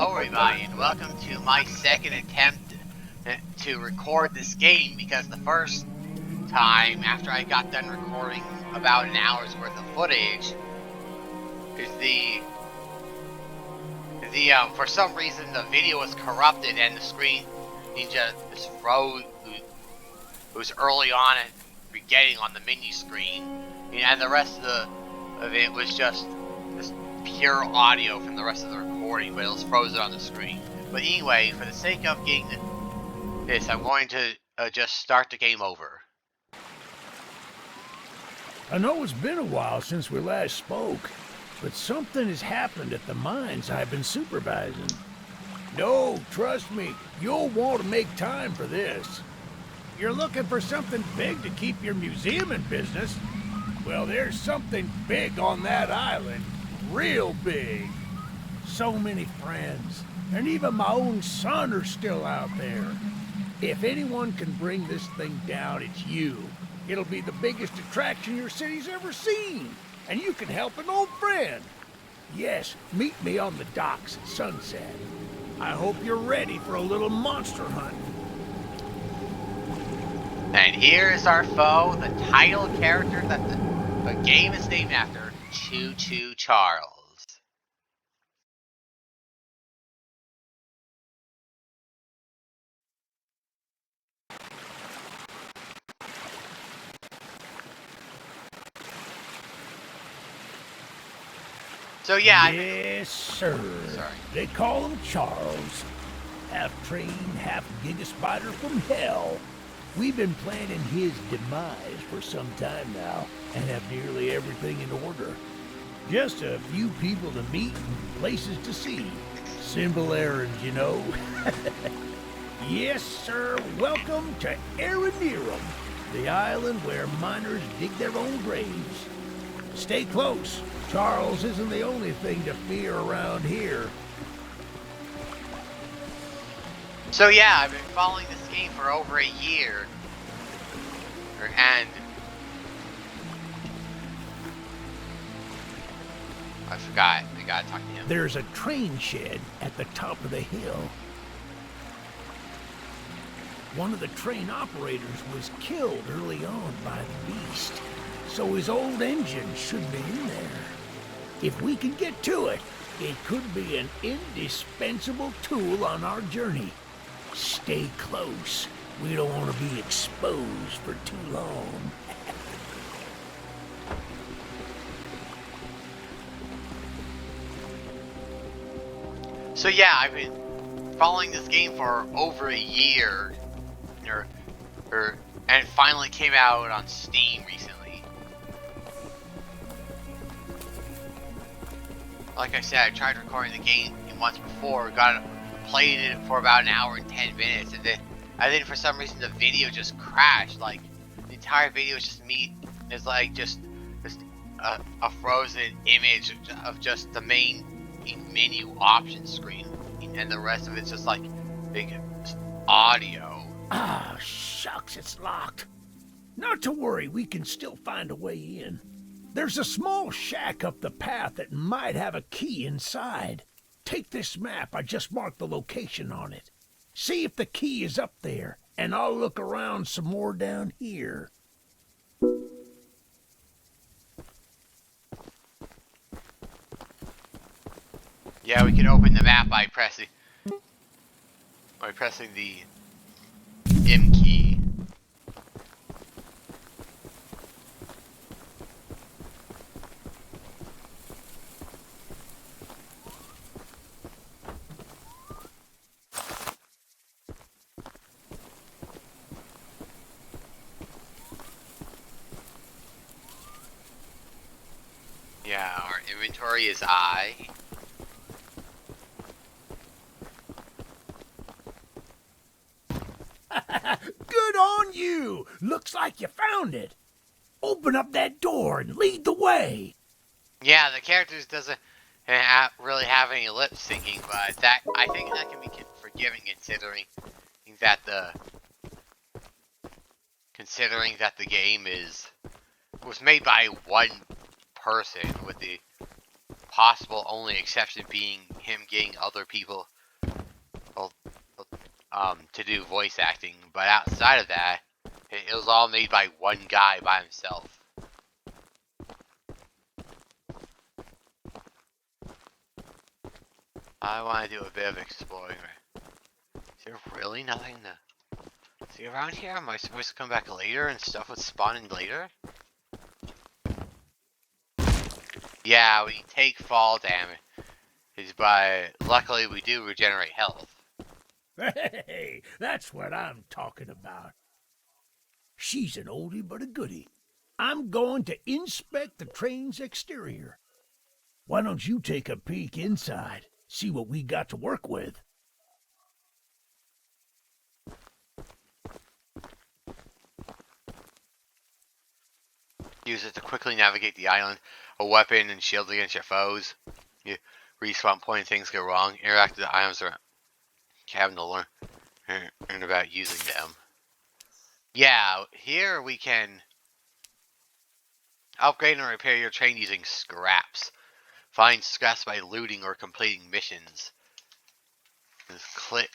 Hello everybody and welcome to my second attempt to record this game, because the first time after I got done recording about an hour's worth of footage is for some reason the video was corrupted and the screen just froze. It was early on at the beginning on the menu screen, and the rest of it was just pure audio from the rest of the recording, but it was frozen on the screen. But anyway, for the sake of getting this, I'm going to just start the game over. I know it's been a while since we last spoke, but something has happened at the mines I've been supervising. No, trust me, you'll want to make time for this. You're looking for something big to keep your museum in business? Well, there's something big on that island. Real big. So many friends, and even my own son are still out there. If anyone can bring this thing down, it's you. It'll be the biggest attraction your city's ever seen, and you can help an old friend. Yes, meet me on the docks at sunset. I hope you're ready for a little monster hunt. And here is our foe, the title character that the game is named after, Choo Choo Charles. So yeah, yes, sir. Sorry. They call him Charles. Half train, half giga-spider from hell. We've been planning his demise for some time now, and have nearly everything in order. Just a few people to meet and places to see. Simple errands, you know. Yes, sir. Welcome to Aranerum, the island where miners dig their own graves. Stay close. Charles isn't the only thing to fear around here. So yeah, I've been following this game for over a year, and I forgot. I gotta talk to him. There's a train shed at the top of the hill. One of the train operators was killed early on by the beast, so his old engine should be in there. If we can get to it, it could be an indispensable tool on our journey. Stay close. We don't want to be exposed for too long. So yeah, I've been following this game for over a year, and it finally came out on Steam recently. Like I said, I tried recording the game once before, played it for about an hour and 10 minutes, and then for some reason the video just crashed. Like, the entire video is just me. It's like just a frozen image of just the main menu option screen, and the rest of it's just like big audio. Ah, shucks, it's locked. Not to worry, we can still find a way in. There's a small shack up the path that might have a key inside. Take this map, I just marked the location on it. See if the key is up there, and I'll look around some more down here. Yeah, we can open the map by pressing the M key. Yeah, our inventory is I. Good on you! Looks like you found it. Open up that door and lead the way. Yeah, the characters doesn't really have any lip syncing, but I think that can be forgiven considering that the game was made by one person, with the possible only exception being him getting other people to do voice acting, but outside of that, it was all made by one guy by himself. I want to do a bit of exploring. Is there really nothing to see around here? Am I supposed to come back later and stuff would spawn in later? Yeah, we take fall damage. Luckily we do regenerate health. Hey, that's what I'm talking about. She's an oldie but a goodie. I'm going to inspect the train's exterior. Why don't you take a peek inside, see what we got to work with? Use it to quickly navigate the island, a weapon and shield against your foes. You respawn point and things go wrong. Interact with the items around cabin to learn about using them. Yeah, here we can upgrade and repair your train using scraps. Find scraps by looting or completing missions. Just click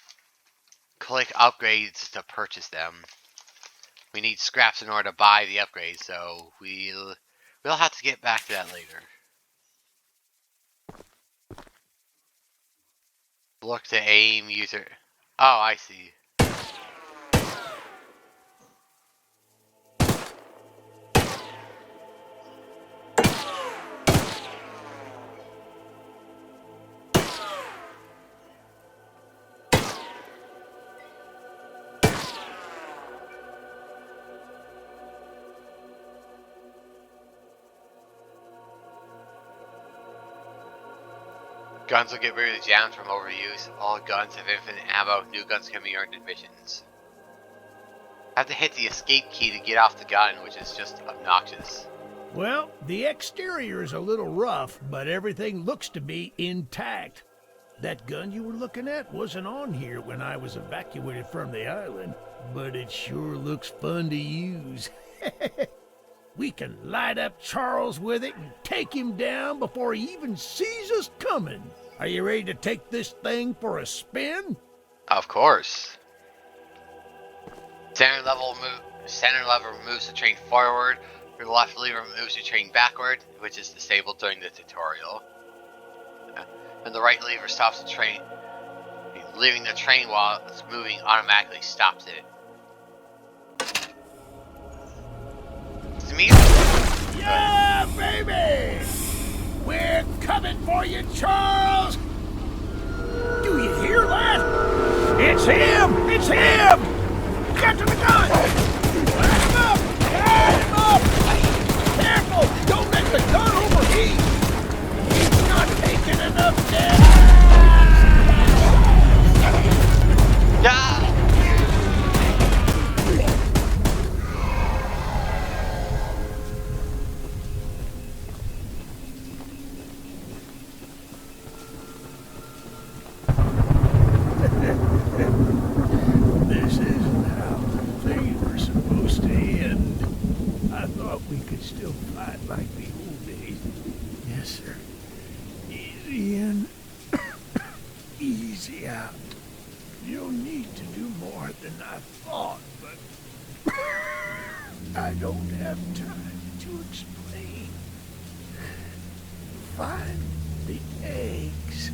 upgrades to purchase them. We need scraps in order to buy the upgrades, so we'll have to get back to that later. Look to aim user. Oh, I see. Guns will get rid of the jams from overuse. All guns have infinite ammo. New guns can be earned in missions. Have to hit the escape key to get off the gun, which is just obnoxious. Well, the exterior is a little rough, but everything looks to be intact. That gun you were looking at wasn't on here when I was evacuated from the island, but it sure looks fun to use. We can light up Charles with it and take him down before he even sees us coming. Are you ready to take this thing for a spin? Of course. Center lever moves the train forward. Your left lever moves the train backward, which is disabled during the tutorial. And the right lever stops the train. Leaving the train while it's moving automatically stops it. Yeah, baby! We're coming for you, Charles! Do you hear that? It's him! It's him! Get to the gun! Light him up! Light him up! Careful! Don't let the gun overheat! He's not taking enough damage! This isn't how things were supposed to end. I thought we could still fight like the old days. Yes, sir. Easy in, easy out. You'll need to do more than I thought, but I don't have time to explain. Find the eggs.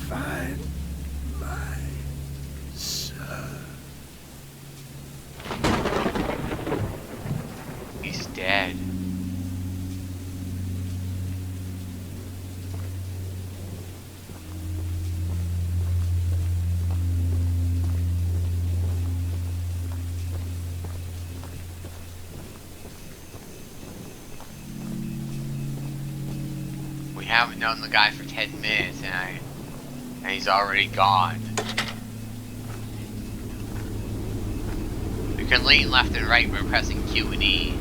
Find my son. He's dead. We haven't known the guy for 10 minutes and he's already gone. We can lean left and right by pressing Q and E.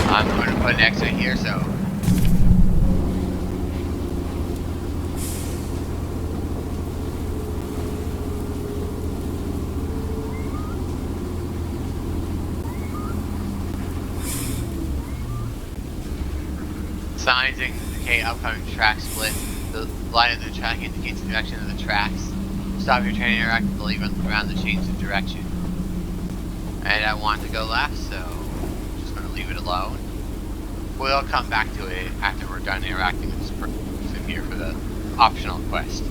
I'm going to put an exit here, so Signs indicate upcoming track split. The line of the track indicates the direction of the tracks. Stop your train interactively around to change the direction. And I want to go left, so I'm just going to leave it alone. We'll come back to it after we're done interacting with this person here for the optional quest.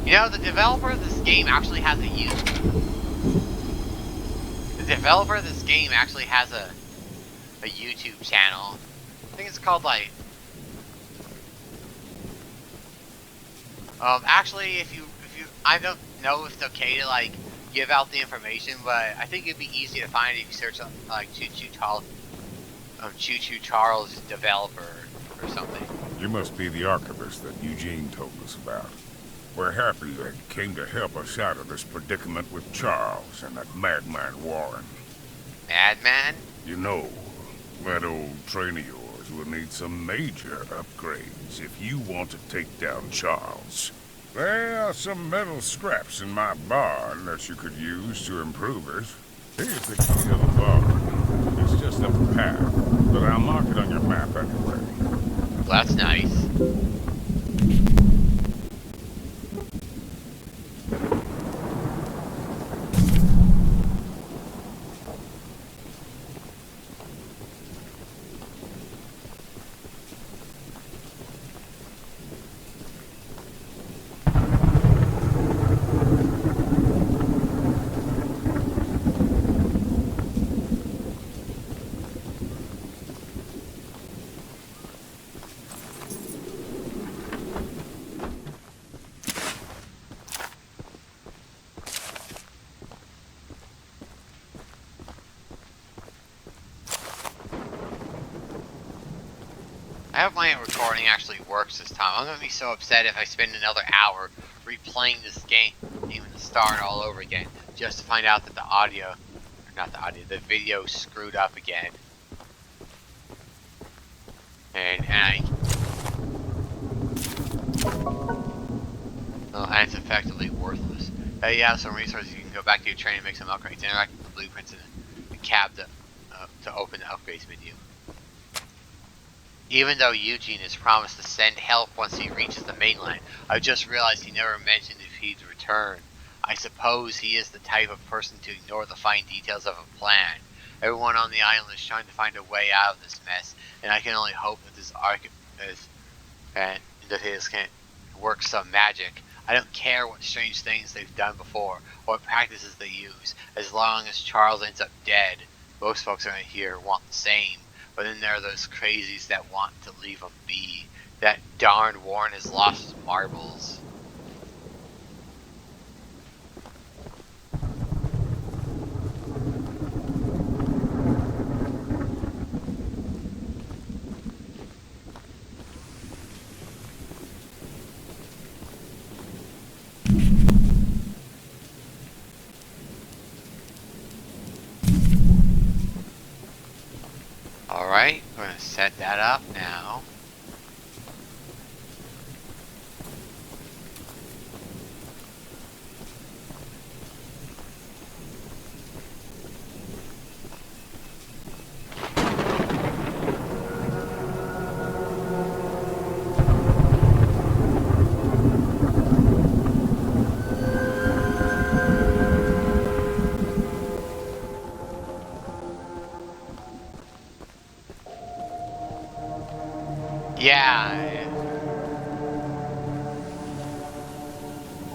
You know, the developer of this game actually has a YouTube channel. I think it's called like actually if you I don't know if it's okay to like give out the information, but I think it'd be easy to find if you search on like Choo Choo Charles developer or something. You must be the archivist that Eugene told us about. We're happy you came to help us out of this predicament with Charles and that madman Warren. Madman? You know, that old train of yours will need some major upgrades if you want to take down Charles. There are some metal scraps in my barn that you could use to improve it. Here's the key to the barn. It's just up the path, but I'll mark it on your map anyway. Well, that's nice. I hope my recording actually works this time. I'm gonna be so upset if I spend another hour replaying this game, even to start all over again, just to find out that the video screwed up again. And it's effectively worthless. You have some resources. You can go back to your train and make some upgrades. Interact with the blueprints in the cab to open the upgrades menu. Even though Eugene has promised to send help once he reaches the mainland, I've just realized he never mentioned if he'd return. I suppose he is the type of person to ignore the fine details of a plan. Everyone on the island is trying to find a way out of this mess, and I can only hope that this can work some magic. I don't care what strange things they've done before, or what practices they use, as long as Charles ends up dead. Most folks around here want the same. But then there are those crazies that want to leave him be. That darn Warren has lost his marbles. Alright, we're going to set that up now. Yeah.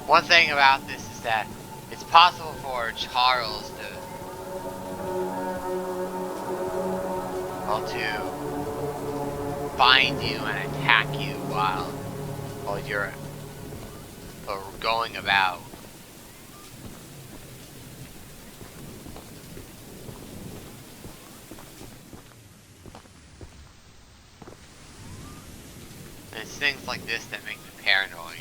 One thing about this is that it's possible for Charles to find you and attack you while you're going about. And it's things like this that make me paranoid.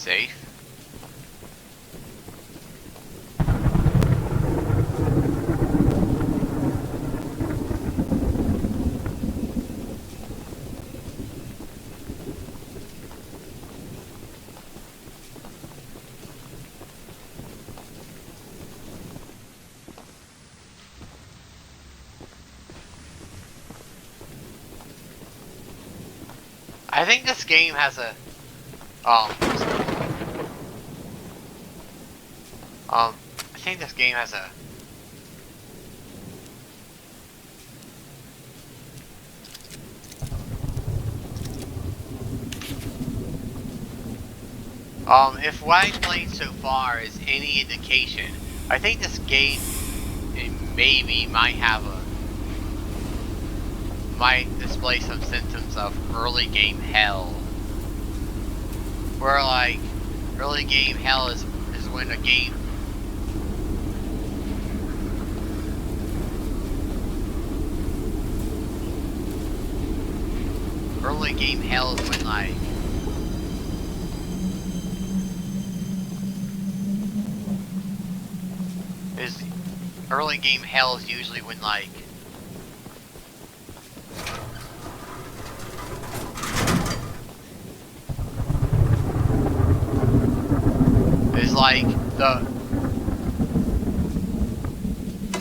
safe. I think this game has a I think this game has a if what I've played so far is any indication, I think this game maybe might display some symptoms of early game hell. Where like early game hell is when a game early game hell is when like early game hell is usually when like is like the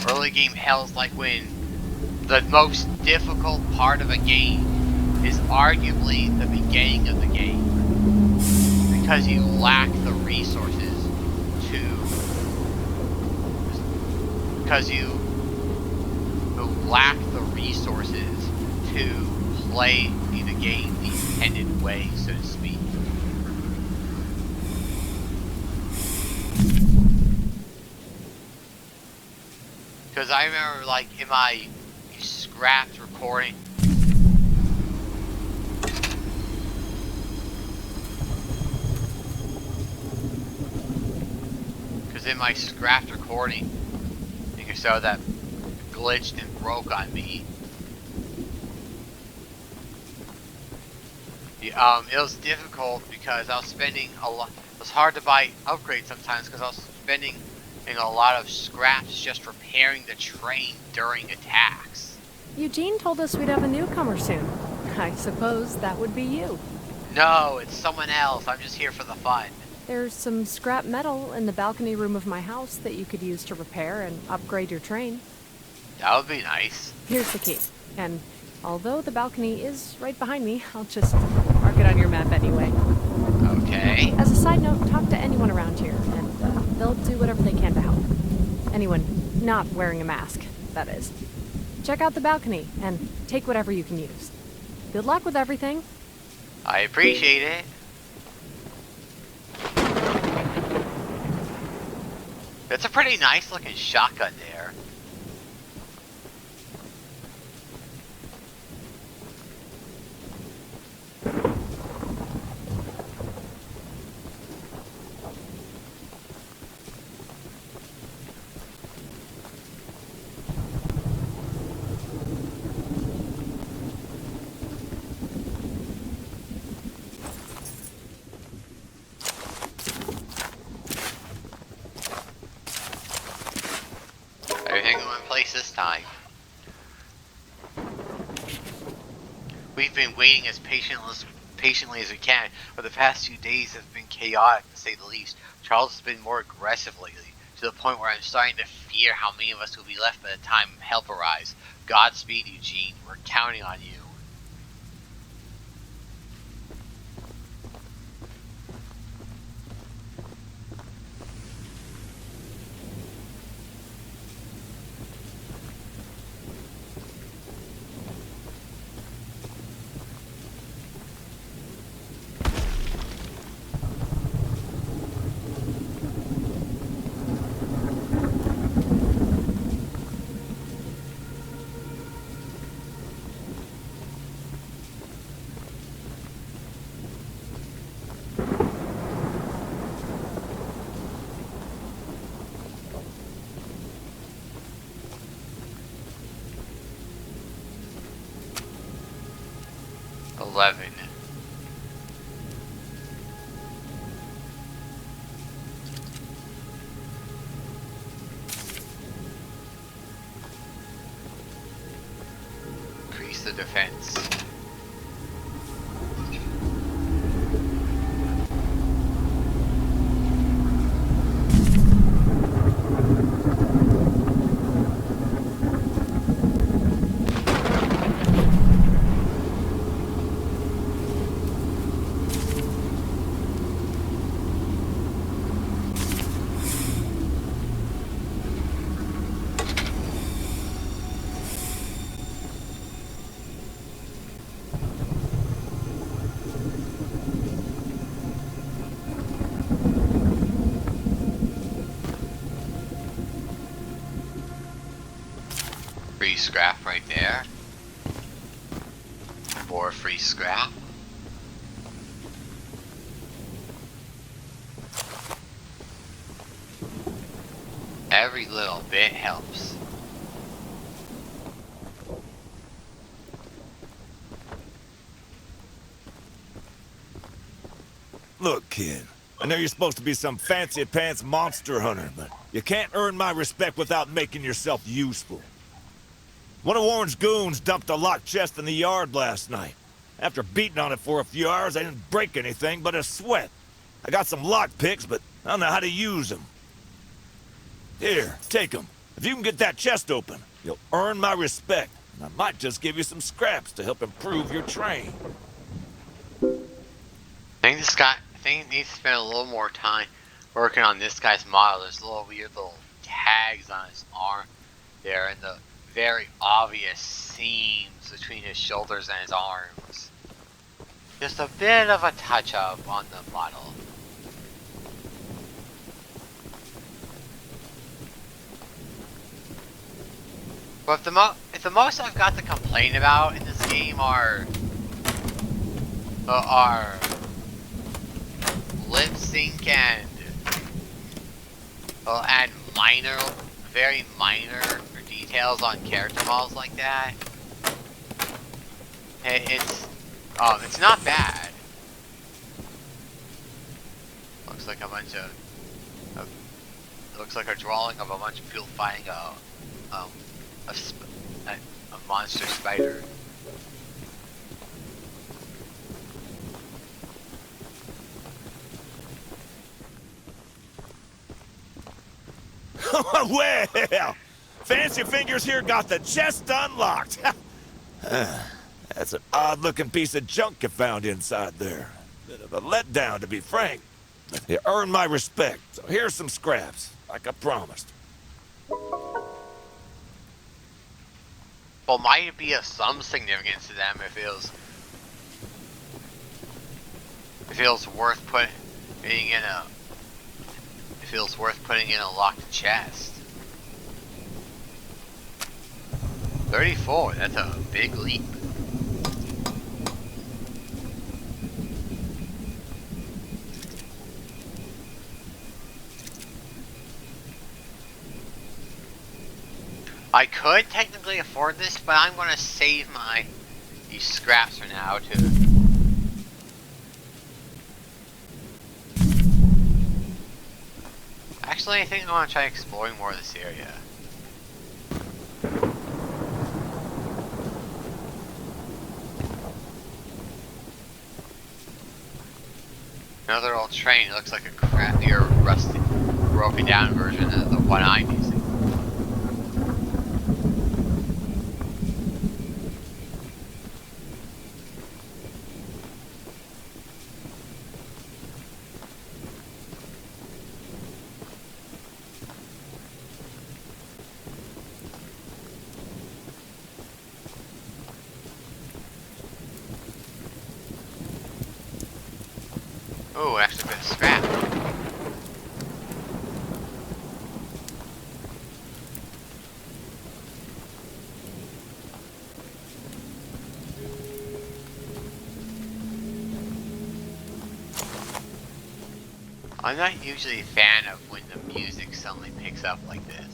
early game hell is like when the most difficult part of a game is arguably the beginning of the game because you lack the resources to play the game the intended way, so to speak. Because I remember, like, in my scrapped recording, so that glitched and broke on me. It was difficult because I was spending a lot. It was hard to buy upgrades sometimes because I was spending a lot of scraps just repairing the train during attacks. Eugene told us we'd have a newcomer soon. I suppose that would be you. No, it's someone else. I'm just here for the fun. There's some scrap metal in the balcony room of my house that you could use to repair and upgrade your train. That would be nice. Here's the key. And although the balcony is right behind me, I'll just mark it on your map anyway. Okay. As a side note, talk to anyone around here, and they'll do whatever they can to help. Anyone not wearing a mask, that is. Check out the balcony, and take whatever you can use. Good luck with everything. I appreciate it. That's a pretty nice looking shotgun there. Everything in one place this time. We've been waiting as patiently as we can, but the past few days have been chaotic to say the least. Charles has been more aggressive lately, to the point where I'm starting to fear how many of us will be left by the time help arrives. Godspeed, Eugene. We're counting on you. defense. Free scrap right there. More free scrap. Every little bit helps. Look, kid, I know you're supposed to be some fancy-pants monster hunter, but you can't earn my respect without making yourself useful. One of Warren's goons dumped a locked chest in the yard last night. After beating on it for a few hours, I didn't break anything but a sweat. I got some lock picks, but I don't know how to use them. Here, take them. If you can get that chest open, you'll earn my respect, and I might just give you some scraps to help improve your train. I think he needs to spend a little more time working on this guy's model. There's little weird little tags on his arm there, and the very obvious seams between his shoulders and his arms. Just a bit of a touch-up on the model. But if the most I've got to complain about in this game are lip sync and very minor details on character models like that. It's not bad. Looks like a drawing of a bunch of people fighting a monster spider. Well, Fancy Fingers here got the chest unlocked. That's an odd-looking piece of junk you found inside there. Bit of a letdown, to be frank. You earned my respect, so here's some scraps, like I promised. Well, might be of some significance to them if it feels worth putting in a locked chest. 34, that's a big leap. I could technically afford this, but I'm gonna save these scraps for now too. Actually, I think I want to try exploring more of this area. Another old train. It looks like a crappier, rusty, broken down version of the one I'm using. Oh, actually a bit of scrap. I'm not usually a fan of when the music suddenly picks up like this.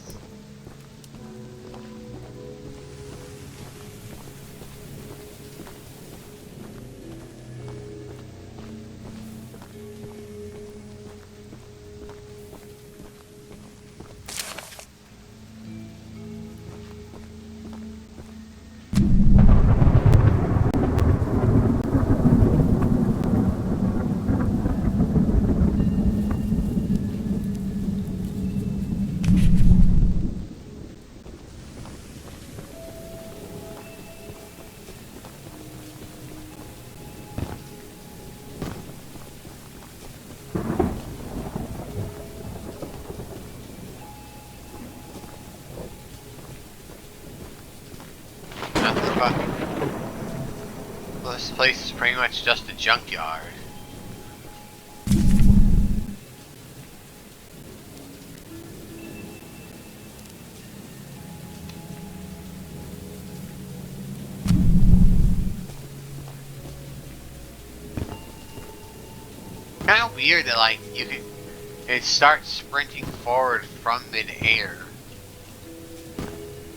this place is pretty much just a junkyard. Kind of weird that like it starts sprinting forward from mid-air.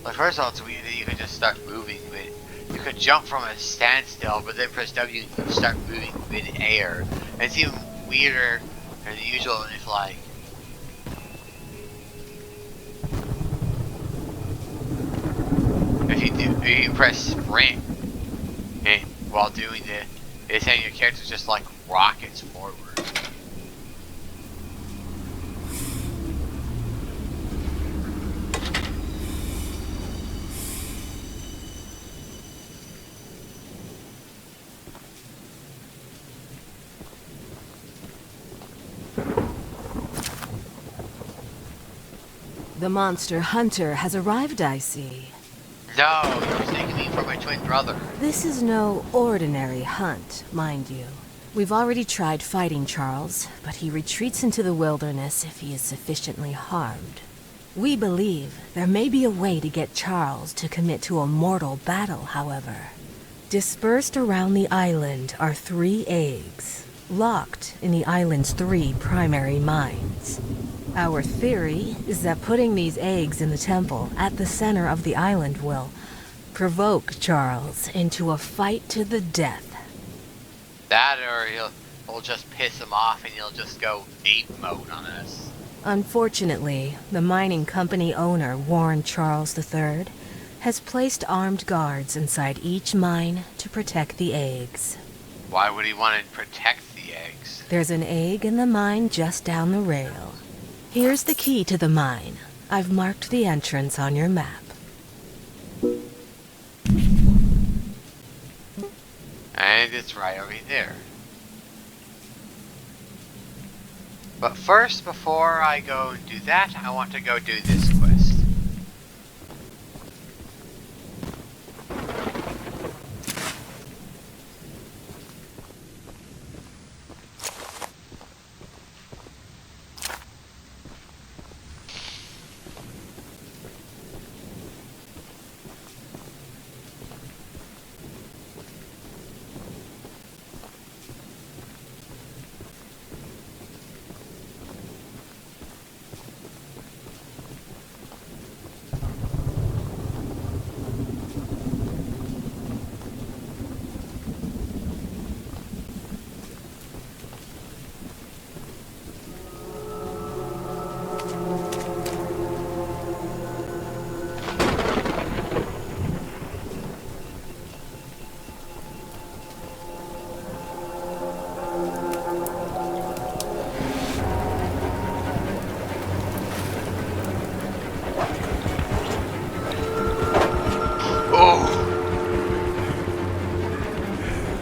Like first of all, it's weird that you can just start moving, but you could jump from a standstill, but then press W and you start moving mid-air. And it's even weirder than usual if like if you press sprint and while doing it's saying your character just like rockets forward. The monster hunter has arrived, I see. No, you're mistaking me for my twin brother. This is no ordinary hunt, mind you. We've already tried fighting Charles, but he retreats into the wilderness if he is sufficiently harmed. We believe there may be a way to get Charles to commit to a mortal battle, however. Dispersed around the island are 3 eggs, locked in the island's 3 primary mines. Our theory is that putting these eggs in the temple at the center of the island will provoke Charles into a fight to the death. That or he'll just piss him off and he'll just go ape mode on us. Unfortunately, the mining company owner, Warren Charles III, has placed armed guards inside each mine to protect the eggs. Why would he want to protect the eggs? There's an egg in the mine just down the rail. Here's the key to the mine. I've marked the entrance on your map. And it's right over there. But first, before I go and do that, I want to go do this quest.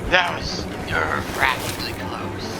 That was nerve-wrackingly close.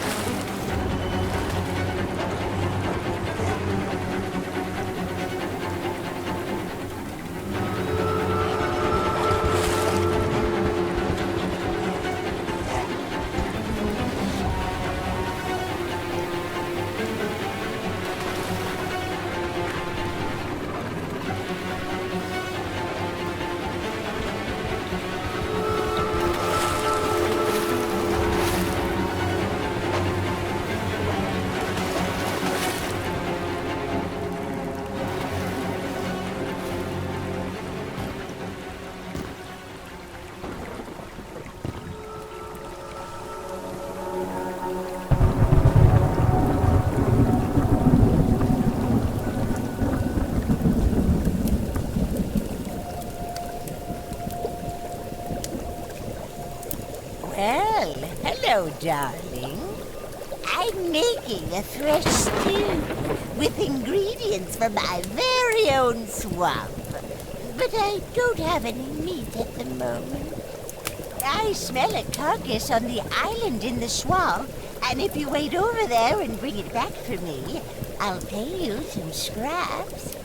Well, hello, darling. I'm making a fresh stew with ingredients from my very own swamp. But I don't have any meat at the moment. I smell a carcass on the island in the swamp, and if you wait over there and bring it back for me, I'll pay you some scraps.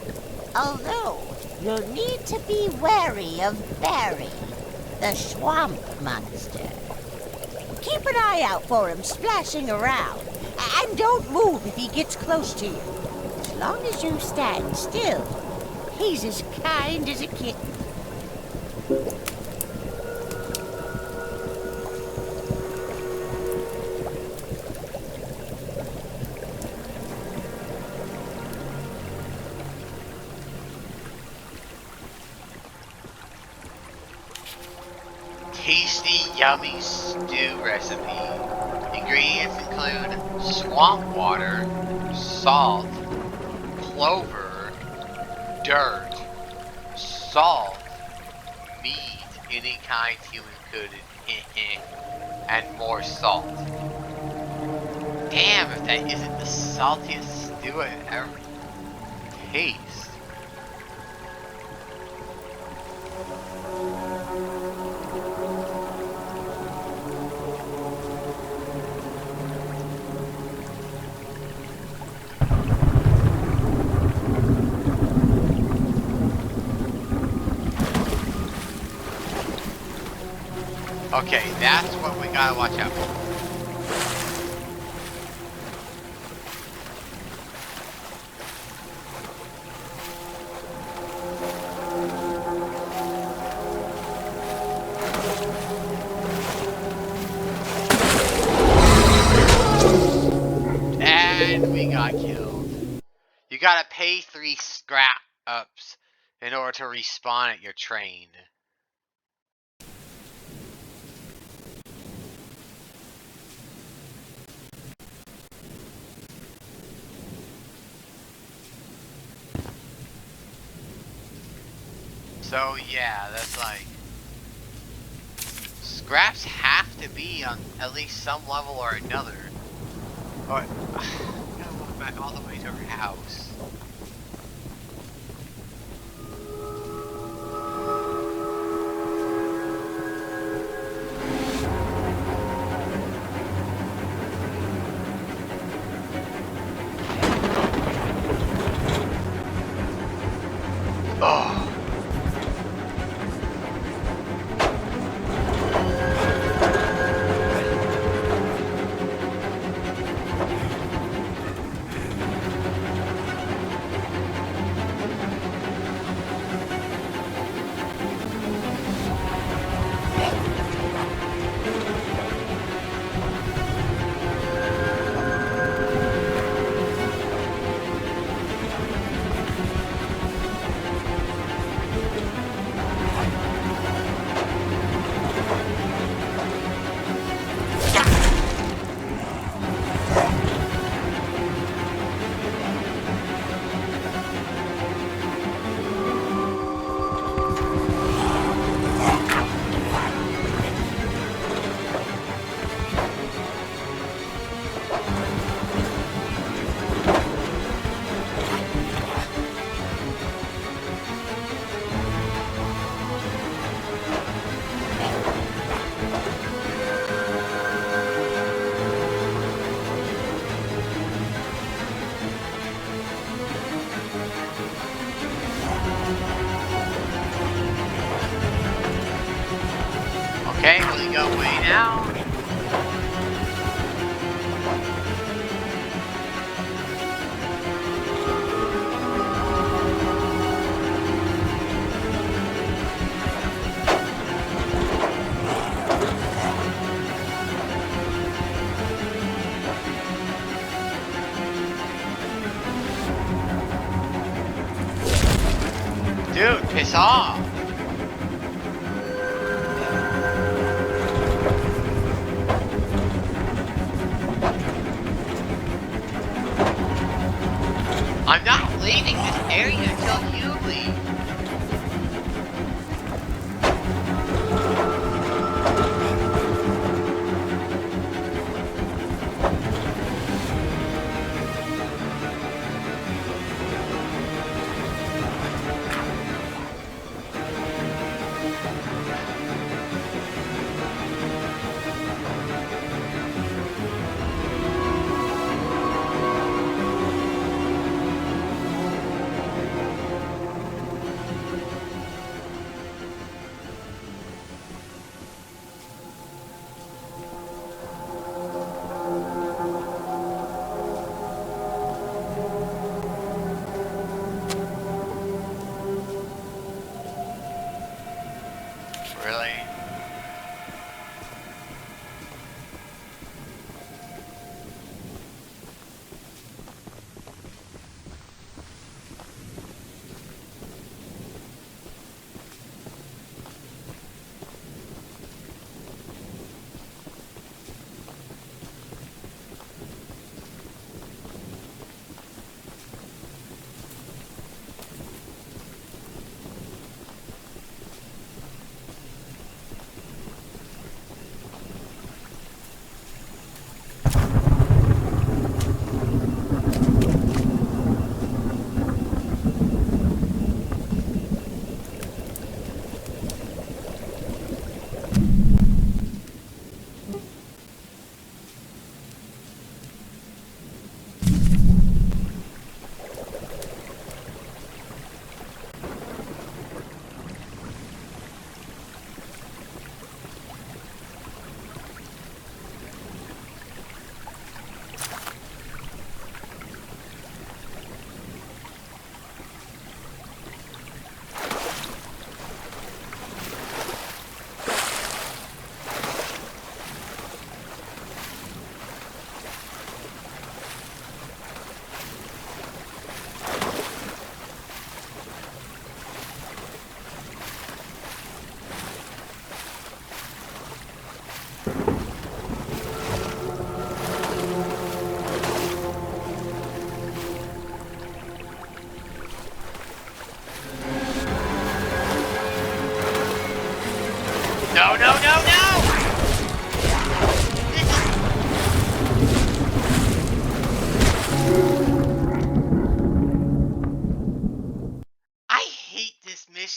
Although, you'll need to be wary of Barry, the swamp monster. Keep an eye out for him splashing around. And don't move if he gets close to you. As long as you stand still, he's as kind as a kitten. Tasty, yummy stew recipe. Ingredients include swamp water, salt, clover, dirt, salt, meat, any kind human could, and more salt. Damn, if that isn't the saltiest stew I've ever tasted. Okay, that's what we gotta watch out for. And we got killed. You gotta pay 3 scrap ups in order to respawn at your train. So yeah, that's like, scraps have to be on at least some level or another. Or I gotta walk back all the way to her house. Oh. Okay, we go way now. Dude, piss off. I'm not leaving this area until you leave.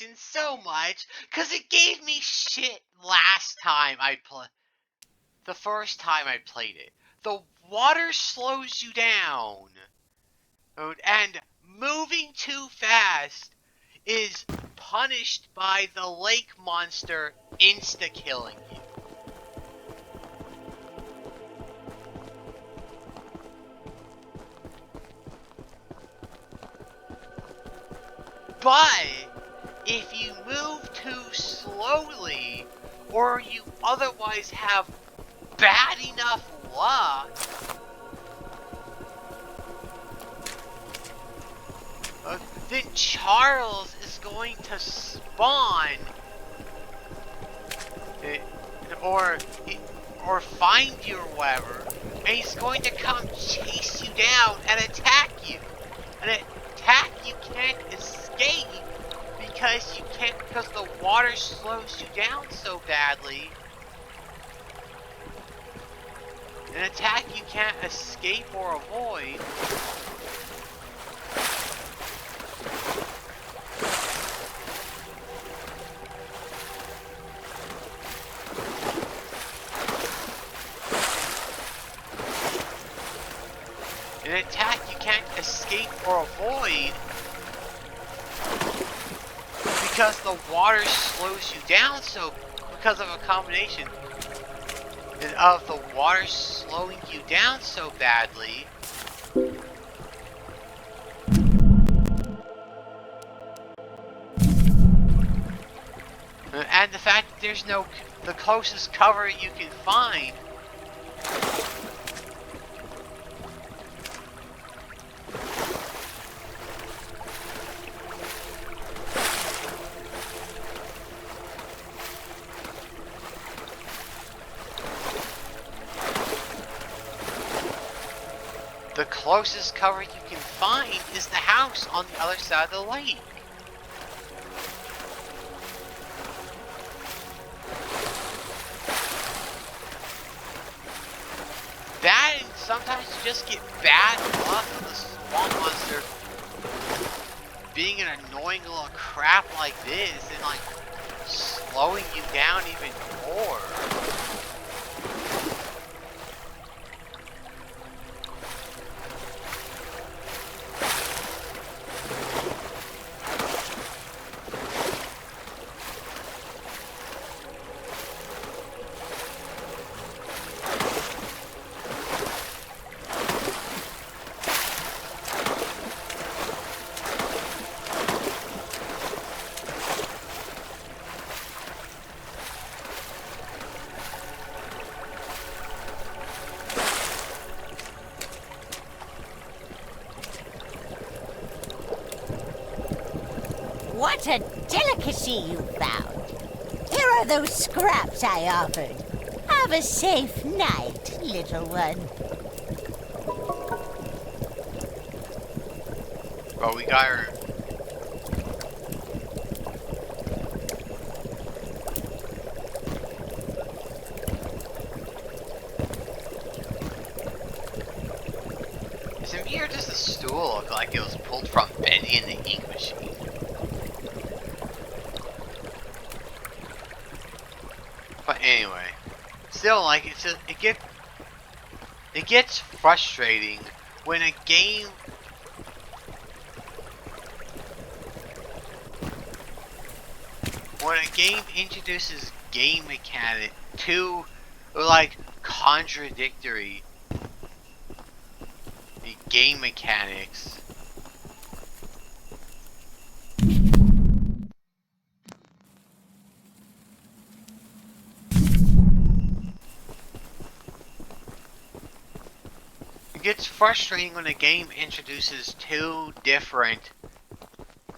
expansion so much because it gave me shit last time I played. The first time I played it. The water slows you down. And moving too fast is punished by the lake monster insta-killing you. But if you move too slowly, or you otherwise have bad enough luck, then Charles is going to spawn, or find you or whatever, and he's going to come chase you down and attack you. An attack you can't escape because the water slows you down so badly. An attack you can't escape or avoid. An attack you can't escape or avoid because the water slows you down so because of a combination of the water slowing you down so badly. And the fact that there's the closest cover you can find the closest cover you can find is the house on the other side of the lake. That, and sometimes you just get bad luck with the swamp monster being an annoying little crap like this and like slowing you down even more. What a delicacy you found. Here are those scraps I offered. Have a safe night, little one. Well, we got her. To me, or does the stool look like it was pulled from Bendy in the ink machine? But anyway, still, like, it gets frustrating when a game introduces game mechanic to, like, contradictory game mechanics. It gets frustrating when a game introduces two different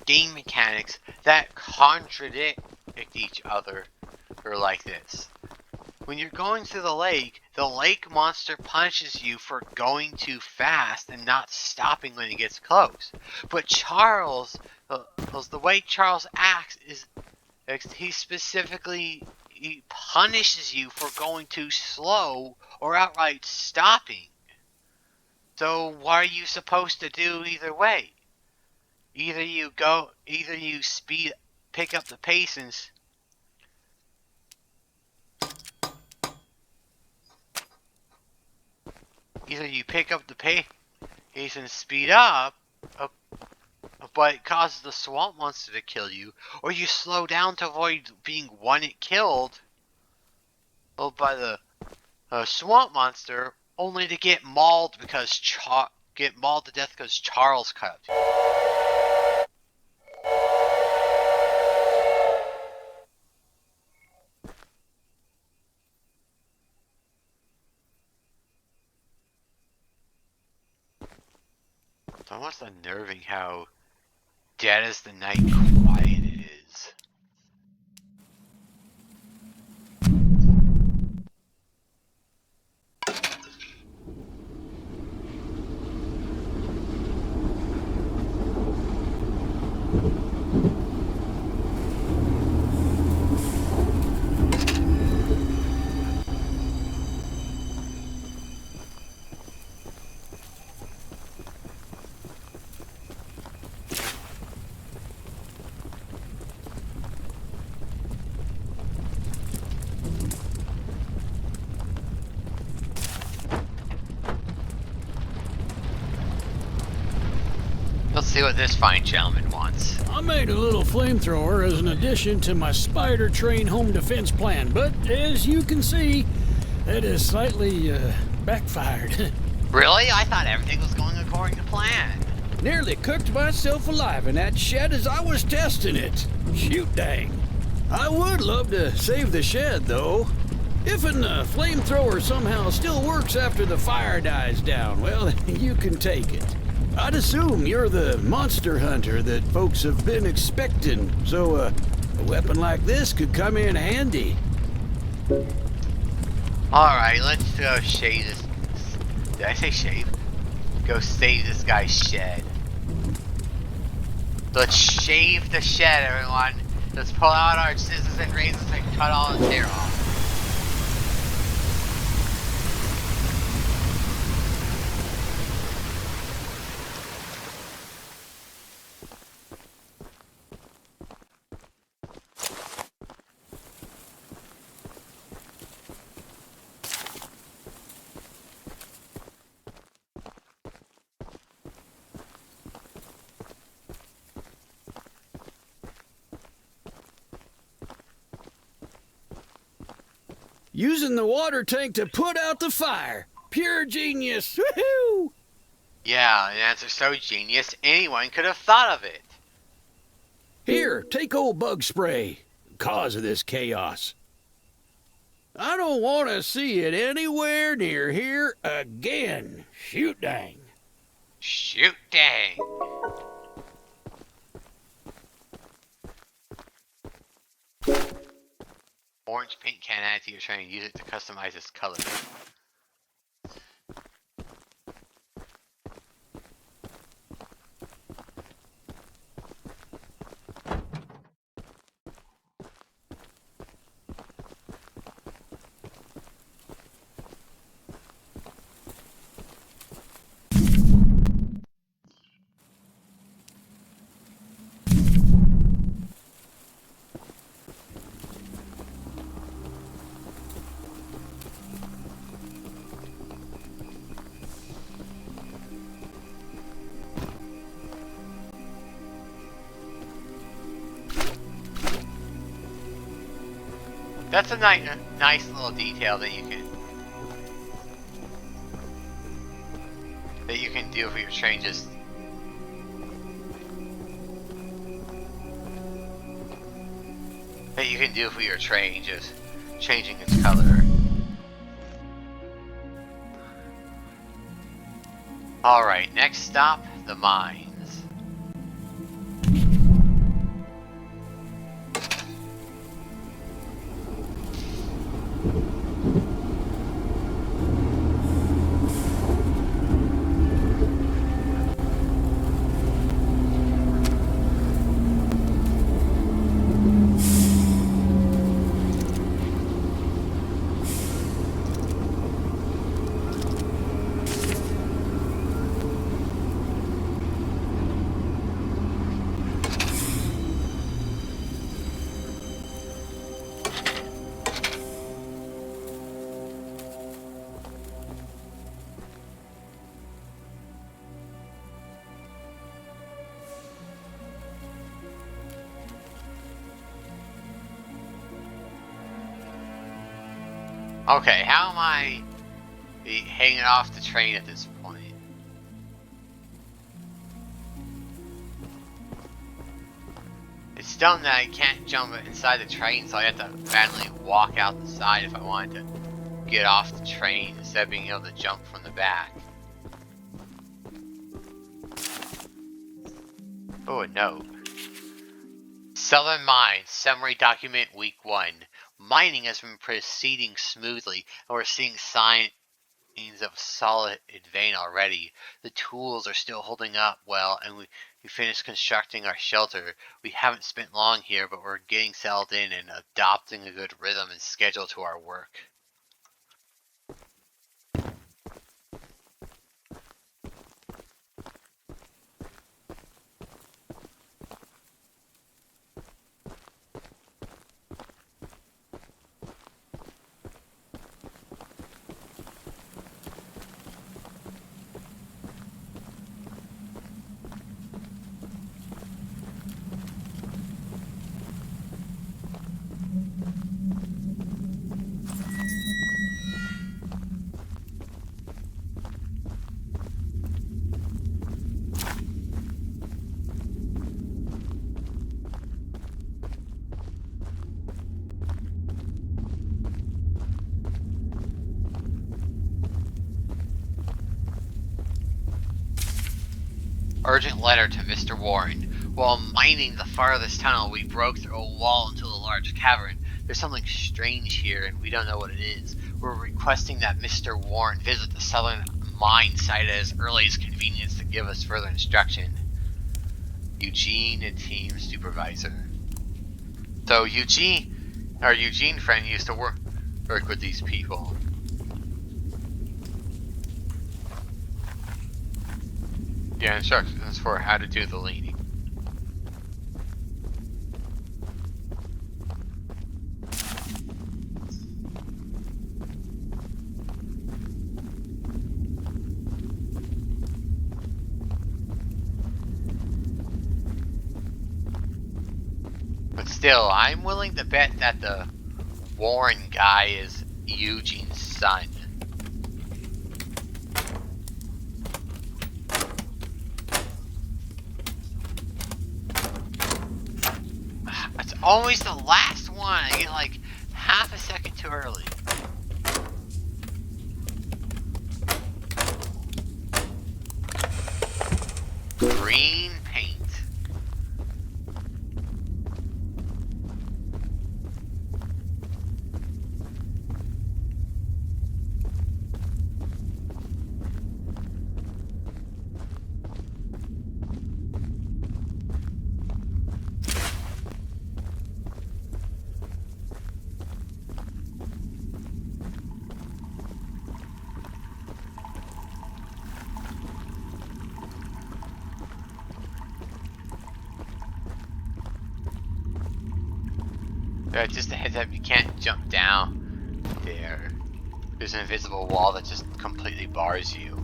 game mechanics that contradict each other, or like this. When you're going through the lake monster punishes you for going too fast and not stopping when it gets close. But Charles, the way Charles acts is, he punishes you for going too slow or outright stopping. So what are you supposed to do either way? Either you speed pick up the pace and either you pick up the pace and speed up, but it causes the swamp monster to kill you, or you slow down to avoid being killed by the swamp monster, only to get mauled to death because Charles cut up to you. It's almost unnerving how dead as the night quiet it is. Let's see what this fine gentleman wants. I made a little flamethrower as an addition to my spider train home defense plan, but as you can see, it has slightly backfired. Really? I thought everything was going according to plan. Nearly cooked myself alive in that shed as I was testing it. Shoot dang. I would love to save the shed, though. If a flamethrower somehow still works after the fire dies down, well, you can take it. I'd assume you're the monster hunter that folks have been expecting, so a weapon like this could come in handy. Alright, let's go shave this. Did I say shave? Go save this guy's shed. Let's shave the shed, everyone. Let's pull out our scissors and razors and cut all his hair off. Using the water tank to put out the fire. Pure genius. Woohoo! Yeah, an answer so genius, anyone could have thought of it. Here, take old bug spray. Cause of this chaos. I don't want to see it anywhere near here again. Shoot dang. Shoot dang. Orange paint can add to your train. Use it to customize its color. That's a nice little detail that you can do for your train. Just just changing its color. All right, next stop, the mines. Okay, how am I hanging off the train at this point? It's dumb that I can't jump inside the train, so I have to manually walk out the side if I wanted to get off the train instead of being able to jump from the back. Oh, a note. Southern Mines, Summary Document Week 1. Mining has been proceeding smoothly, and we're seeing signs of solid vein already. The tools are still holding up well, and we finished constructing our shelter. We haven't spent long here, but we're getting settled in and adopting a good rhythm and schedule to our work. Urgent letter to Mr. Warren. While mining the farthest tunnel, we broke through a wall into a large cavern. There's something strange here, and we don't know what it is. We're requesting that Mr. Warren visit the southern mine site at his earliest convenience to give us further instruction. Eugene, a team supervisor. So our Eugene friend used to work with these people. Yeah, instructions for how to do the leaning. But still, I'm willing to bet that the Warren guy is Eugene's son. It's always the last one. I get like half a second too early. Green paint. Just a heads up, you can't jump down there. There's an invisible wall that just completely bars you.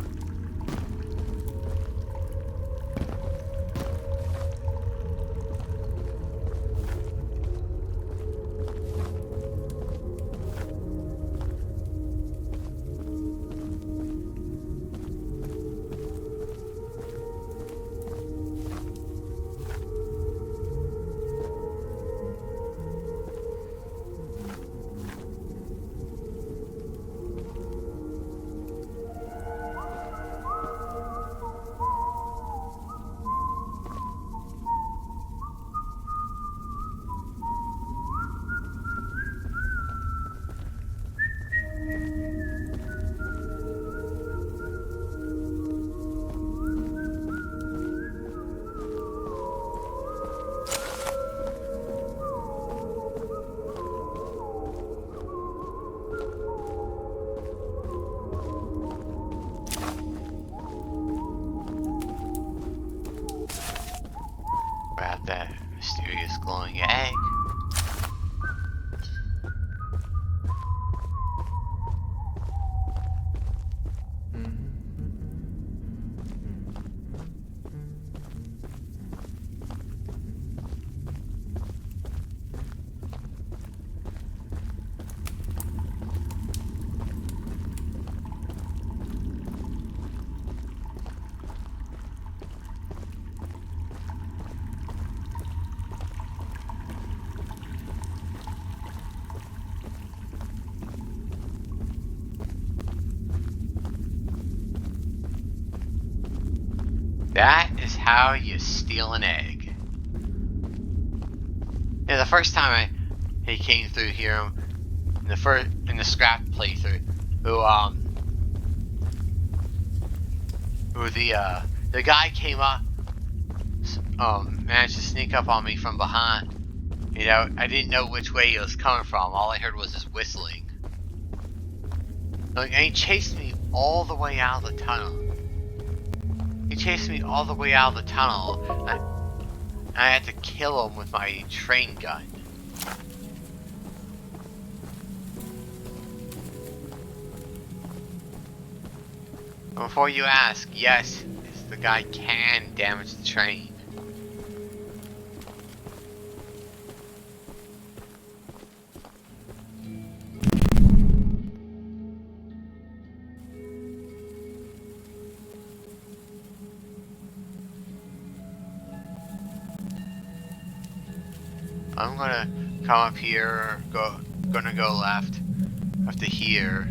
Grab that mysterious glowing egg. That is how you steal an egg. Yeah, the first time he came through here in the scrap playthrough, who the guy came up, managed to sneak up on me from behind. You know, I didn't know which way he was coming from. All I heard was his whistling. Like, and he chased me all the way out of the tunnel. He chased me all the way out of the tunnel. I had to kill him with my train gun. Before you ask, yes, the guy can damage the train. I'm gonna come up here, gonna go left, up to here.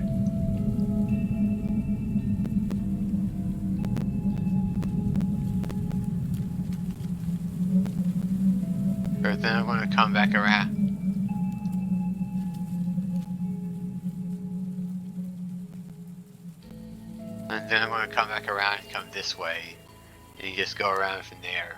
Or then I'm gonna come back around. And then I'm gonna come back around and come this way. And you just go around from there.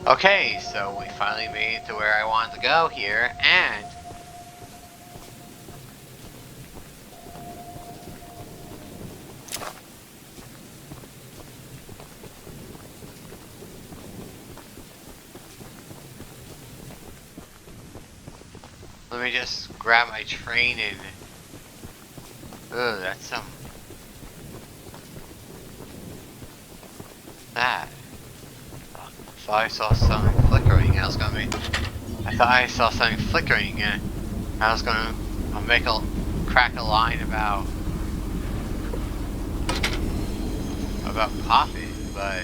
Okay, so we finally made it to where I wanted to go here, and Let me just grab my train and... Ugh, that's some... That. I thought I saw something flickering. I thought I saw something flickering and I was gonna crack a line about popping, but...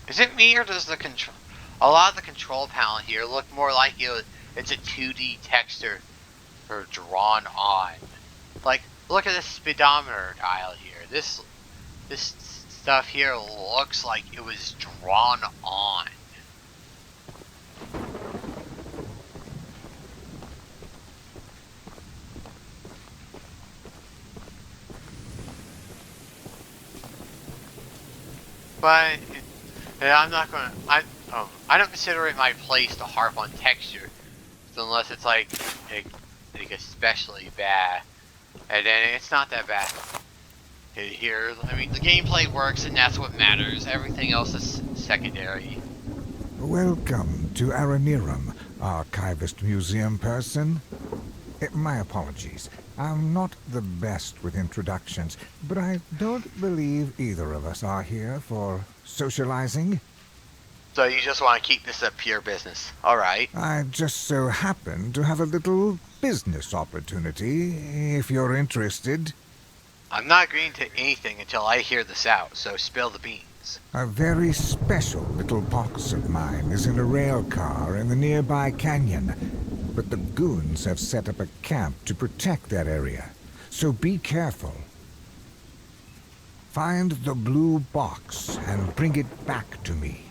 Is it me or does the control... A lot of the control panel here look more like it's a 2D texture or drawn on. Like, look at this speedometer dial here. This stuff here looks like it was drawn on. But I'm not gonna. I don't consider it my place to harp on texture, unless it's like especially bad, and then it's not that bad. Here, I mean, the gameplay works, and that's what matters. Everything else is secondary. Welcome to Aranirum, Archivist Museum person. My apologies. I'm not the best with introductions, but I don't believe either of us are here for socializing. So you just want to keep this a pure business. Alright. I just so happen to have a little business opportunity, if you're interested. I'm not agreeing to anything until I hear this out, so spill the beans. A very special little box of mine is in a rail car in the nearby canyon, but the goons have set up a camp to protect that area, so be careful. Find the blue box and bring it back to me.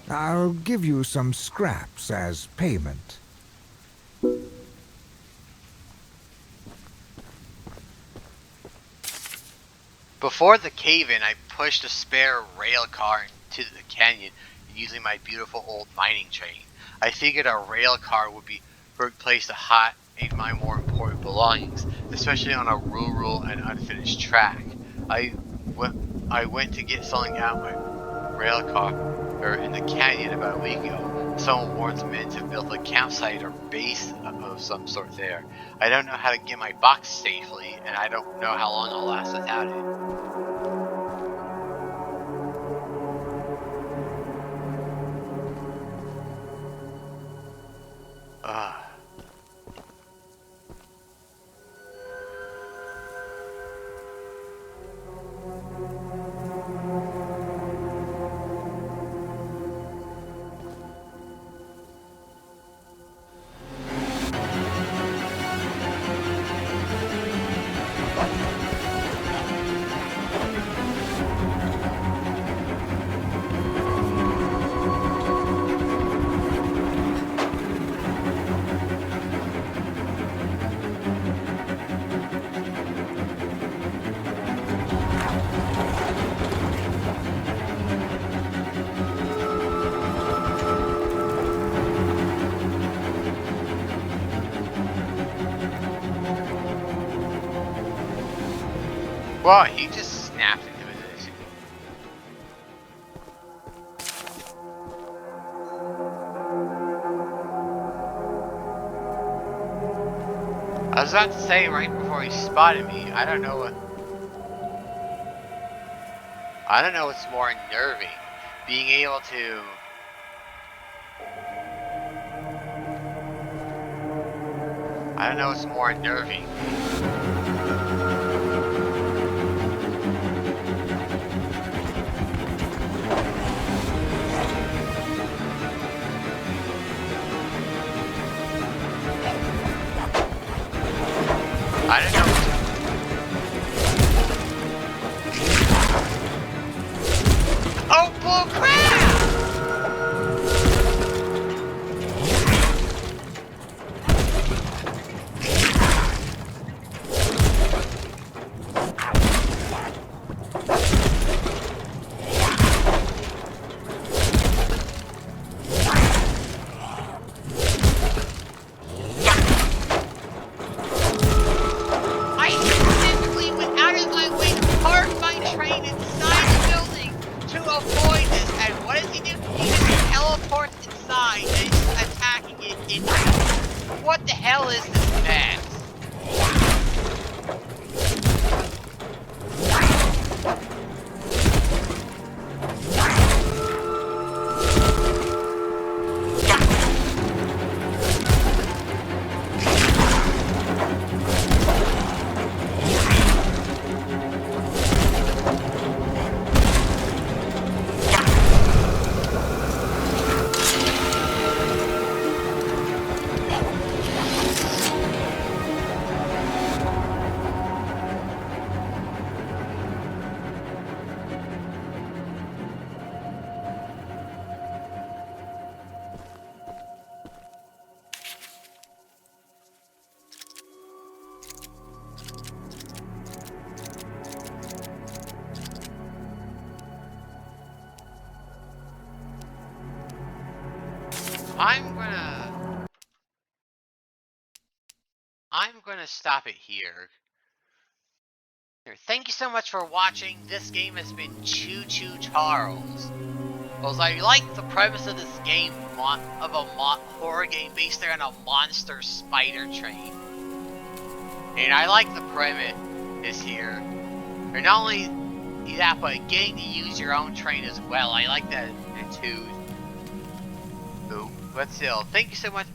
I'll give you some scraps as payment. Before the cave-in, I pushed a spare rail car into the canyon using my beautiful old mining train. I figured a rail car would be a great place to hide my more important belongings, especially on a rural and unfinished track. I went to get something out of my rail car in the canyon about a week ago. Someone warns men to build a campsite or base of some sort there. I don't know how to get my box safely, and I don't know how long I'll last without it. Wow, he just snapped into position. I was about to say right before he spotted me, I don't know what's more unnerving. Being able to I don't know what's more unnerving. I don't know. Oh, bull crap! I What the hell is this mess? I'm gonna stop it here. Thank you so much for watching. This game has been Choo Choo Charles. Well, I like the premise of this game, of a horror game based on a monster spider train. And I like the premise here. And not only that, but getting to use your own train as well. I like that too. But still, thank you so much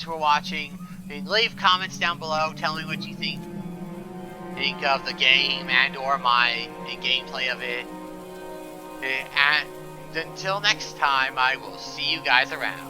for watching. And leave comments down below telling me what you think of the game and or my gameplay of it. And until next time, I will see you guys around.